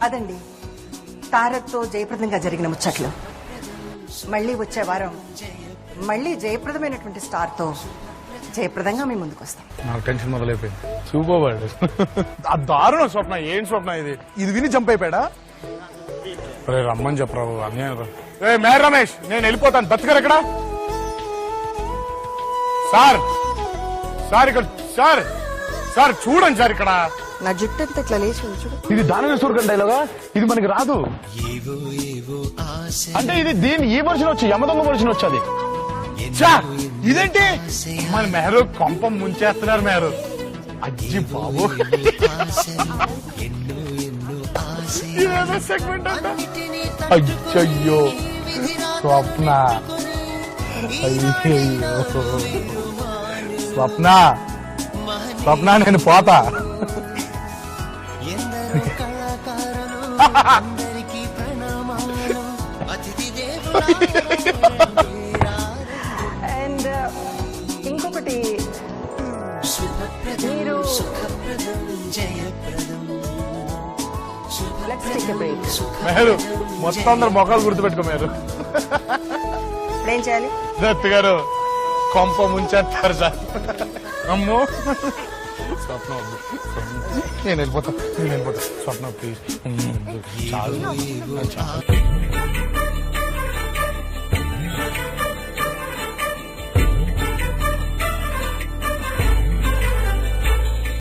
అదండి తారక్తో జయప్రదంగా జరిగిన ముచ్చట్లు. మళ్ళీ వచ్చే వారం మళ్ళీ జయప్రదమైనటువంటి స్టార్తో జయప్రదంగా మీ ముందుకు వస్తాం. నాకు టెన్షన్ మొదలైపోయింది. సూపర్ ఆ దారుణ స్వప్న. ఏం స్వప్న ఇది? ఇది విని జంప్ అయిపోయాడా? రమ్మని చెప్పరావు అన్యాయం. మే రమేష్, నేను వెళ్ళిపోతాను. బతుకారు ఎక్కడ? సార్ సార్ ఇక్కడ సార్ సార్ చూడండి సార్ ఇక్కడ. నా జుట్టు అంతా ఇట్లా లేచి చూడు. ఇది దాని సూర్యకంఠ డైలాగా? ఇది మనకి రాదు. అంటే ఇది దీని ఈ వర్షన్ వచ్చి యమదొంగ వర్షన్ వచ్చేది. ఇదేంటి మన మెహరు కొంపం ముంచేస్తున్నారు మెహరు. అజ్జి బాబు సెగ్మెంట్ అయ్యో స్వప్న. అయ్యో స్వప్న స్వప్న నేను పోతా. అండ్ ఇంకొకటి, మీరు మేరు మొత్తం అందరు మొక్కలు గుర్తుపెట్టుకో. మీరు ఏం చేయాలి? దత్ గారు కొంప ముంచేస్తారు సార్. అమ్మో స్వప్న వద్దు. నేను వెళ్ళిపోతా స్వప్న ప్లీజ్. చాలు చాలు.